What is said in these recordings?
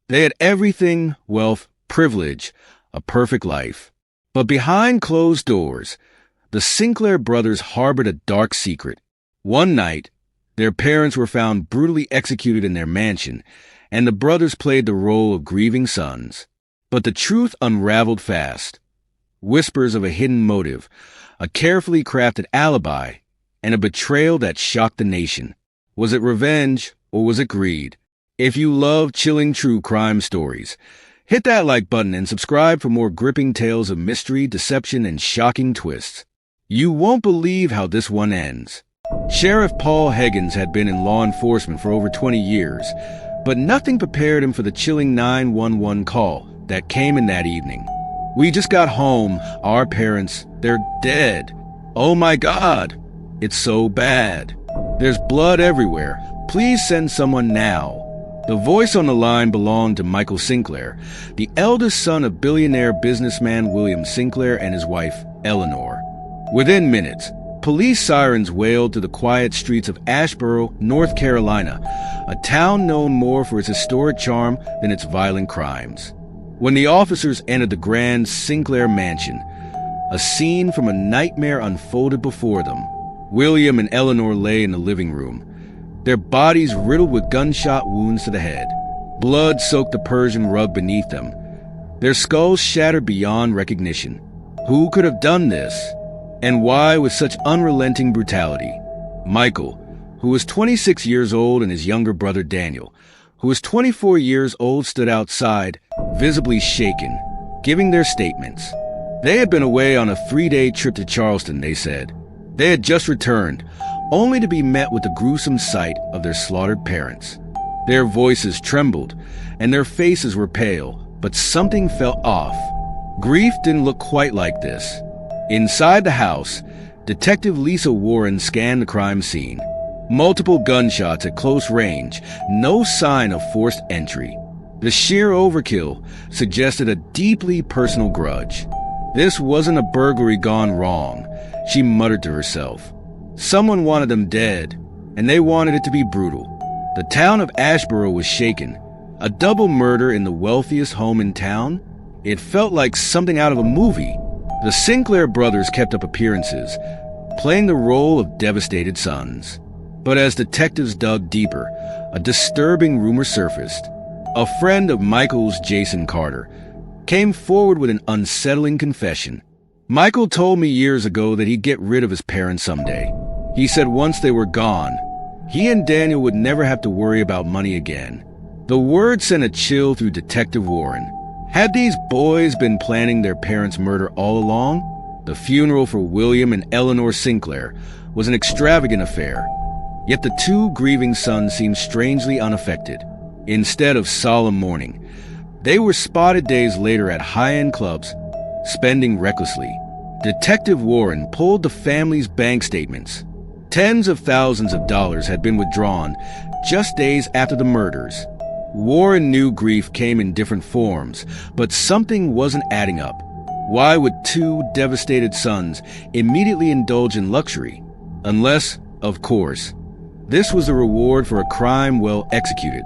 They had everything: wealth, privilege, a perfect life. But behind closed doors, the Sinclair brothers harbored a dark secret. One night, their parents were found brutally executed in their mansion, and the brothers played the role of grieving sons. But the truth unraveled fast. Whispers of a hidden motive, a carefully crafted alibi, and a betrayal that shocked the nation. Was it revenge, or was it greed? If you love chilling true crime stories, hit that like button and subscribe for more gripping tales of mystery, deception, and shocking twists. You won't believe how this one ends. Sheriff Paul Higgins had been in law enforcement for over 20 years, but nothing prepared him for the chilling 911 call that came in that evening. "We just got home. Our parents, they're dead." "Oh my God, it's so bad. There's blood everywhere. Please send someone now." The voice on the line belonged to Michael Sinclair, the eldest son of billionaire businessman William Sinclair and his wife, Eleanor. Within minutes, police sirens wailed through the quiet streets of Asheboro, North Carolina, a town known more for its historic charm than its violent crimes. When the officers entered the grand Sinclair mansion, a scene from a nightmare unfolded before them. William and Eleanor lay in the living room, their bodies riddled with gunshot wounds to the head. Blood soaked the Persian rug beneath them, their skulls shattered beyond recognition. Who could have done this? And why with such unrelenting brutality? Michael, who was 26 years old, and his younger brother Daniel, who was 24 years old, stood outside, visibly shaken, giving their statements. They had been away on a 3-day trip to Charleston, they said. They had just returned, only to be met with the gruesome sight of their slaughtered parents. Their voices trembled, and their faces were pale, but something felt off. Grief didn't look quite like this. Inside the house, Detective Lisa Warren scanned the crime scene. Multiple gunshots at close range, no sign of forced entry. The sheer overkill suggested a deeply personal grudge. This wasn't a burglary gone wrong, she muttered to herself. Someone wanted them dead, and they wanted it to be brutal. The town of Asheboro was shaken. A double murder in the wealthiest home in town? It felt like something out of a movie. The Sinclair brothers kept up appearances, playing the role of devastated sons. But as detectives dug deeper, a disturbing rumor surfaced. A friend of Michael's, Jason Carter, came forward with an unsettling confession. "Michael told me years ago that he'd get rid of his parents someday. He said once they were gone, he and Daniel would never have to worry about money again." The word sent a chill through Detective Warren. Had these boys been planning their parents' murder all along? The funeral for William and Eleanor Sinclair was an extravagant affair, yet the two grieving sons seemed strangely unaffected. Instead of solemn mourning, they were spotted days later at high-end clubs, spending recklessly. Detective Warren pulled the family's bank statements. Tens of thousands of dollars had been withdrawn just days after the murders. Warren knew grief came in different forms, but something wasn't adding up. Why would two devastated sons immediately indulge in luxury? Unless, of course, this was a reward for a crime well executed.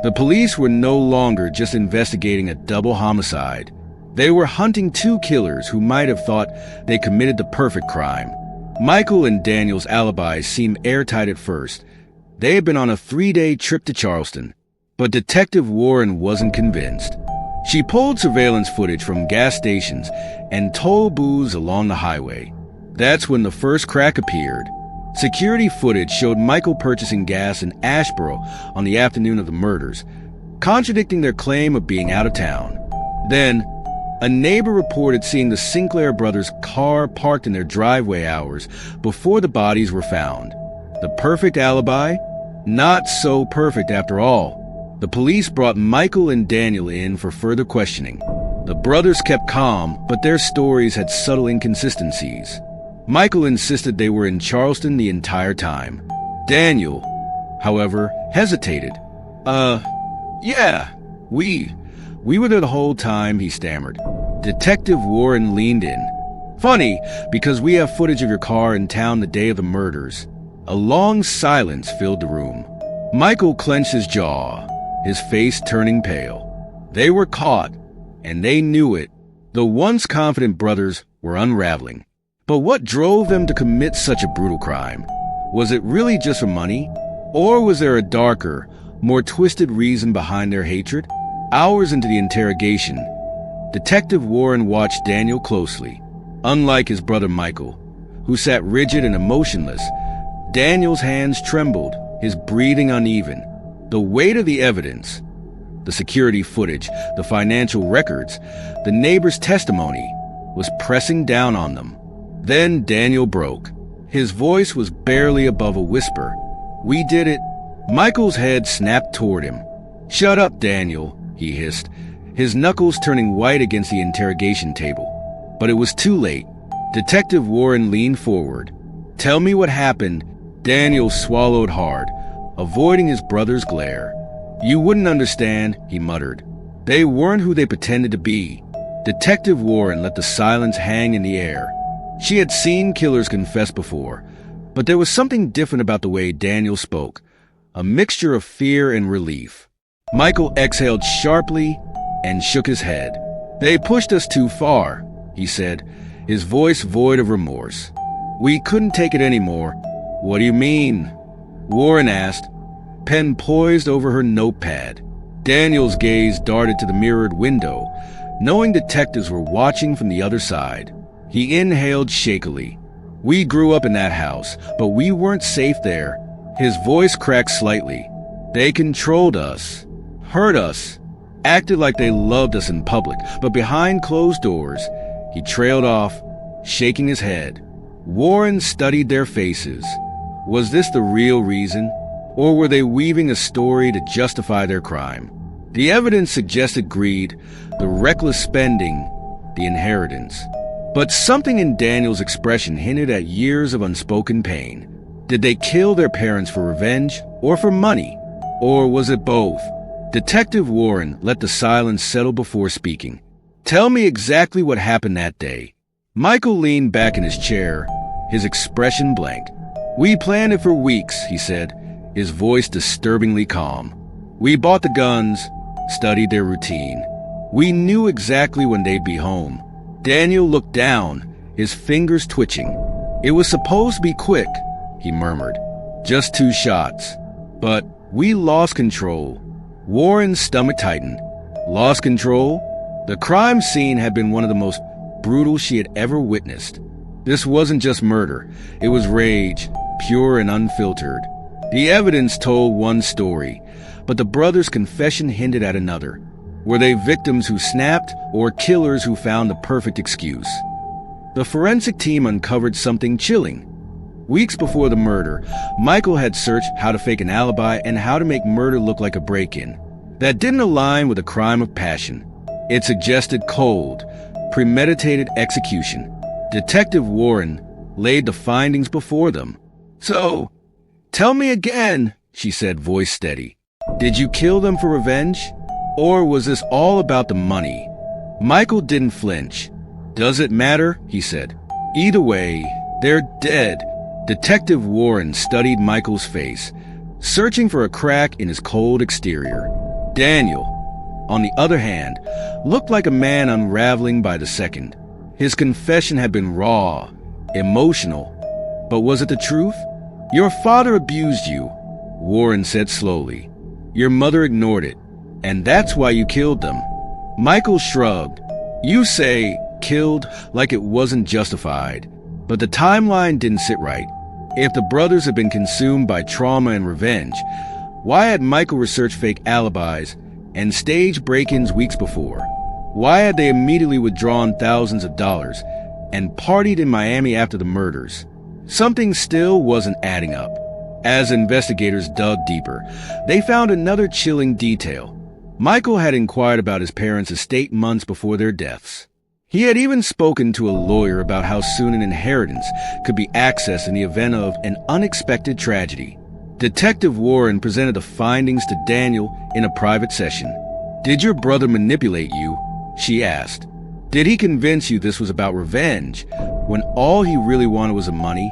The police were no longer just investigating a double homicide. They were hunting two killers who might have thought they committed the perfect crime. Michael and Daniel's alibis seemed airtight at first. They had been on a 3-day trip to Charleston. But Detective Warren wasn't convinced. She pulled surveillance footage from gas stations and toll booths along the highway. That's when the first crack appeared. Security footage showed Michael purchasing gas in Asheboro on the afternoon of the murders, contradicting their claim of being out of town. Then, a neighbor reported seeing the Sinclair brothers' car parked in their driveway hours before the bodies were found. The perfect alibi? Not so perfect after all. The police brought Michael and Daniel in for further questioning. The brothers kept calm, but their stories had subtle inconsistencies. Michael insisted they were in Charleston the entire time. Daniel, however, hesitated. Yeah, we were there the whole time," he stammered. Detective Warren leaned in. "Funny, because we have footage of your car in town the day of the murders." A long silence filled the room. Michael clenched his jaw, his face turning pale. They were caught, and they knew it. The once confident brothers were unraveling. But what drove them to commit such a brutal crime? Was it really just for money? Or was there a darker, more twisted reason behind their hatred? Hours into the interrogation, Detective Warren watched Daniel closely. Unlike his brother Michael, who sat rigid and emotionless, Daniel's hands trembled, his breathing uneven. The weight of the evidence, the security footage, the financial records, the neighbor's testimony, was pressing down on them. Then Daniel broke. His voice was barely above a whisper. "We did it." Michael's head snapped toward him. "Shut up, Daniel," he hissed, his knuckles turning white against the interrogation table. But it was too late. Detective Warren leaned forward. "Tell me what happened." Daniel swallowed hard, avoiding his brother's glare. "You wouldn't understand," he muttered. "They weren't who they pretended to be." Detective Warren let the silence hang in the air. She had seen killers confess before, but there was something different about the way Daniel spoke, a mixture of fear and relief. Michael exhaled sharply and shook his head. "They pushed us too far," he said, his voice void of remorse. "We couldn't take it anymore." "What do you mean?" Warren asked, pen poised over her notepad. Daniel's gaze darted to the mirrored window, knowing detectives were watching from the other side. He inhaled shakily. "We grew up in that house, but we weren't safe there." His voice cracked slightly. "They controlled us, hurt us, acted like they loved us in public, but behind closed doors." He trailed off, shaking his head. Warren studied their faces. Was this the real reason? Or were they weaving a story to justify their crime? The evidence suggested greed, the reckless spending, the inheritance. But something in Daniel's expression hinted at years of unspoken pain. Did they kill their parents for revenge or for money? Or was it both? Detective Warren let the silence settle before speaking. "Tell me exactly what happened that day." Michael leaned back in his chair, his expression blank. "We planned it for weeks," he said, his voice disturbingly calm. "We bought the guns, studied their routine. We knew exactly when they'd be home." Daniel looked down, his fingers twitching. "It was supposed to be quick," he murmured. "Just 2 shots. But we lost control." Warren's stomach tightened. Lost control? The crime scene had been one of the most brutal she had ever witnessed. This wasn't just murder. It was rage, pure and unfiltered. The evidence told one story, but the brothers' confession hinted at another. Were they victims who snapped, or killers who found the perfect excuse? The forensic team uncovered something chilling. Weeks before the murder, Michael had searched how to fake an alibi and how to make murder look like a break-in. That didn't align with a crime of passion. It suggested cold, premeditated execution. Detective Warren laid the findings before them. "So, tell me again," she said, voice steady. "Did you kill them for revenge? Or was this all about the money?" Michael didn't flinch. "Does it matter?" he said. "Either way, they're dead." Detective Warren studied Michael's face, searching for a crack in his cold exterior. Daniel, on the other hand, looked like a man unraveling by the second. His confession had been raw, emotional. But was it the truth? "Your father abused you," Warren said slowly. "Your mother ignored it, and that's why you killed them." Michael shrugged. "You say killed like it wasn't justified, but the timeline didn't sit right. If the brothers had been consumed by trauma and revenge, why had Michael researched fake alibis and staged break-ins weeks before? Why had they immediately withdrawn thousands of dollars and partied in Miami after the murders? Something still wasn't adding up. As investigators dug deeper, they found another chilling detail. Michael had inquired about his parents' estate months before their deaths. He had even spoken to a lawyer about how soon an inheritance could be accessed in the event of an unexpected tragedy. Detective Warren presented the findings to Daniel in a private session. "Did your brother manipulate you?" she asked. "Did he convince you this was about revenge, when all he really wanted was the money?"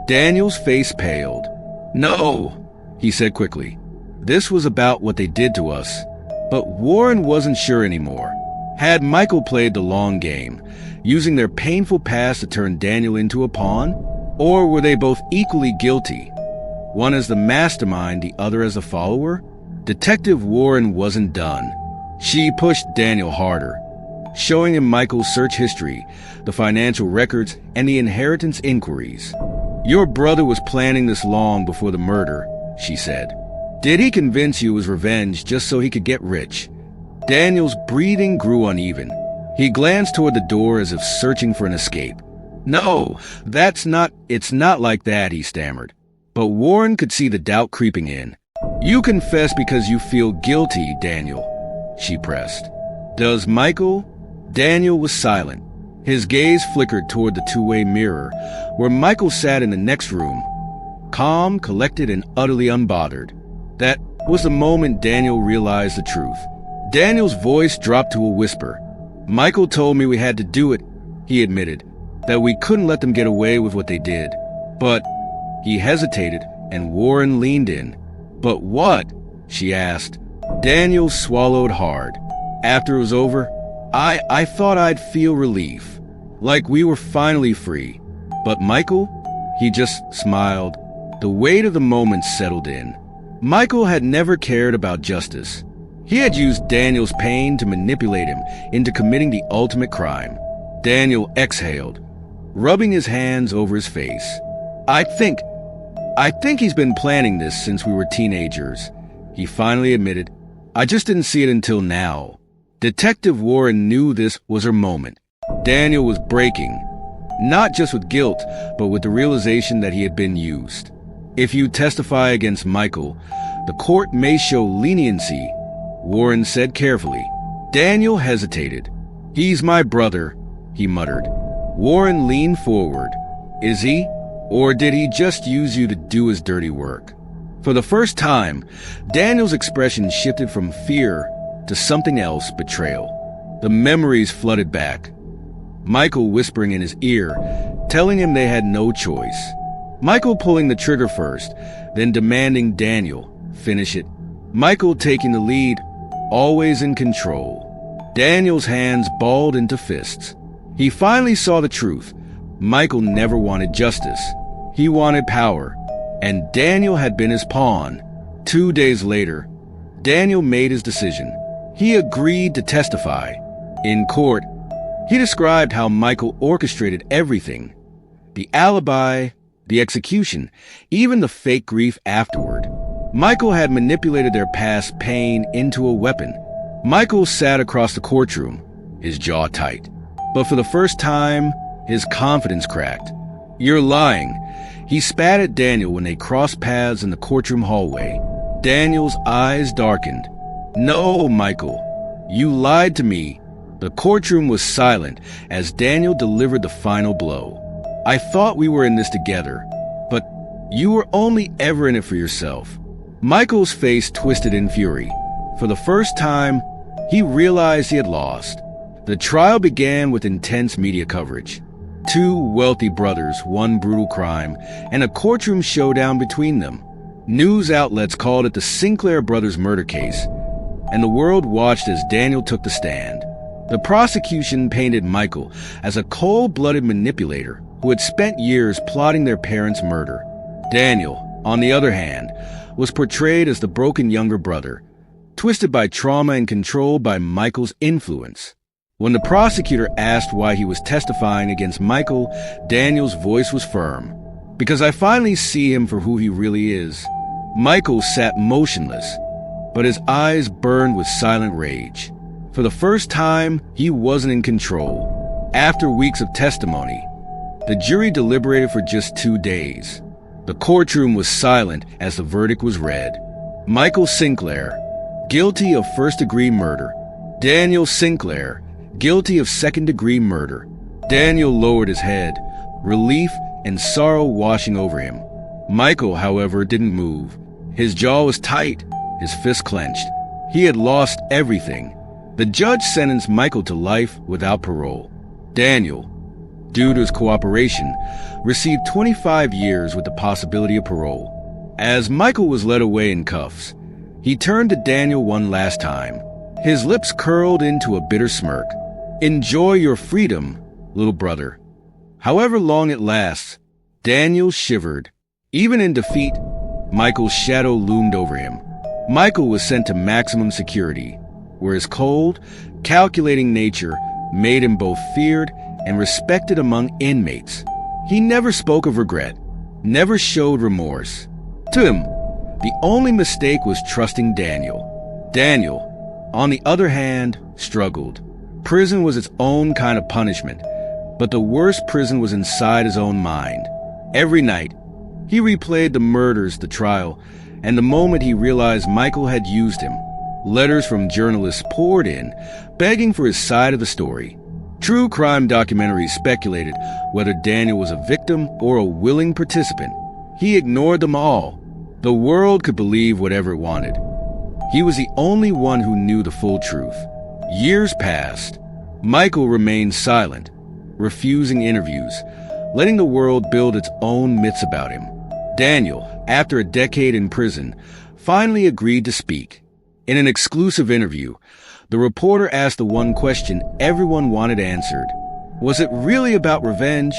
Daniel's face paled. "No," he said quickly. "This was about what they did to us. But Warren wasn't sure anymore. Had Michael played the long game, using their painful past to turn Daniel into a pawn? Or were they both equally guilty? One as the mastermind, the other as a follower? Detective Warren wasn't done. She pushed Daniel harder, showing him Michael's search history, the financial records, and the inheritance inquiries. "Your brother was planning this long before the murder," she said. "Did he convince you it was revenge just so he could get rich?" Daniel's breathing grew uneven. He glanced toward the door as if searching for an escape. "No, it's not like that," he stammered. But Warren could see the doubt creeping in. "You confess because you feel guilty, Daniel," she pressed. "Does Michael?" Daniel was silent. His gaze flickered toward the two-way mirror, where Michael sat in the next room, calm, collected, and utterly unbothered. That was the moment Daniel realized the truth. Daniel's voice dropped to a whisper. "Michael told me we had to do it," he admitted, "that we couldn't let them get away with what they did. But..." He hesitated, and Warren leaned in. "But what?" she asked. Daniel swallowed hard. After it was over, I thought I'd feel relief, like we were finally free. But Michael? He just smiled. The weight of the moment settled in. Michael had never cared about justice. He had used Daniel's pain to manipulate him into committing the ultimate crime. Daniel exhaled, rubbing his hands over his face. I think he's been planning this since we were teenagers," he finally admitted. "I just didn't see it until now." Detective Warren knew this was her moment. Daniel was breaking, not just with guilt, but with the realization that he had been used. "If you testify against Michael, the court may show leniency," Warren said carefully. Daniel hesitated. "He's my brother," he muttered. Warren leaned forward. "Is he? Or did he just use you to do his dirty work?" For the first time, Daniel's expression shifted from fear to something else, betrayal. The memories flooded back. Michael whispering in his ear, telling him they had no choice. Michael pulling the trigger first, then demanding Daniel finish it. Michael taking the lead, always in control. Daniel's hands balled into fists. He finally saw the truth. Michael never wanted justice. He wanted power, and Daniel had been his pawn. 2 days later, Daniel made his decision. He agreed to testify. In court, he described how Michael orchestrated everything. The alibi, the execution, even the fake grief afterward. Michael had manipulated their past pain into a weapon. Michael sat across the courtroom, his jaw tight. But for the first time, his confidence cracked. "You're lying." He spat at Daniel when they crossed paths in the courtroom hallway. Daniel's eyes darkened. "No, Michael, you lied to me." The courtroom was silent as Daniel delivered the final blow. "I thought we were in this together, but you were only ever in it for yourself." Michael's face twisted in fury. For the first time, he realized he had lost. The trial began with intense media coverage. 2 wealthy brothers, 1 brutal crime, and a courtroom showdown between them. News outlets called it the Sinclair brothers murder case, and the world watched as Daniel took the stand. The prosecution painted Michael as a cold-blooded manipulator who had spent years plotting their parents' murder. Daniel, on the other hand, was portrayed as the broken younger brother, twisted by trauma and controlled by Michael's influence. When the prosecutor asked why he was testifying against Michael, Daniel's voice was firm. "Because I finally see him for who he really is." Michael sat motionless, but his eyes burned with silent rage. For the first time, he wasn't in control. After weeks of testimony, the jury deliberated for just 2 days. The courtroom was silent as the verdict was read. Michael Sinclair, guilty of first-degree murder. Daniel Sinclair, guilty of second-degree murder. Daniel lowered his head, relief and sorrow washing over him. Michael, however, didn't move. His jaw was tight, his fist clenched. He had lost everything. The judge sentenced Michael to life without parole. Daniel, due to his cooperation, received 25 years with the possibility of parole. As Michael was led away in cuffs, he turned to Daniel one last time. His lips curled into a bitter smirk. "Enjoy your freedom, little brother." However long it lasts, Daniel shivered. Even in defeat, Michael's shadow loomed over him. Michael was sent to maximum security, where his cold, calculating nature made him both feared and respected among inmates. He never spoke of regret, never showed remorse. To him, the only mistake was trusting Daniel. Daniel, on the other hand, struggled. Prison was its own kind of punishment, but the worst prison was inside his own mind. Every night, he replayed the murders, the trial, and the moment he realized Michael had used him. Letters from journalists poured in, begging for his side of the story. True crime documentaries speculated whether Daniel was a victim or a willing participant. He ignored them all. The world could believe whatever it wanted. He was the only one who knew the full truth. Years passed. Michael remained silent, refusing interviews, letting the world build its own myths about him. Daniel, after a decade in prison, finally agreed to speak. In an exclusive interview, the reporter asked the one question everyone wanted answered. Was it really about revenge,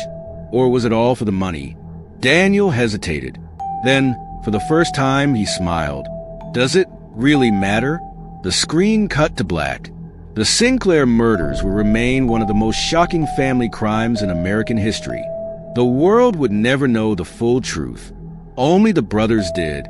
or was it all for the money? Daniel hesitated. Then, for the first time, he smiled. Does it really matter? The screen cut to black. The Sinclair murders will remain one of the most shocking family crimes in American history. The world would never know the full truth. Only the brothers did,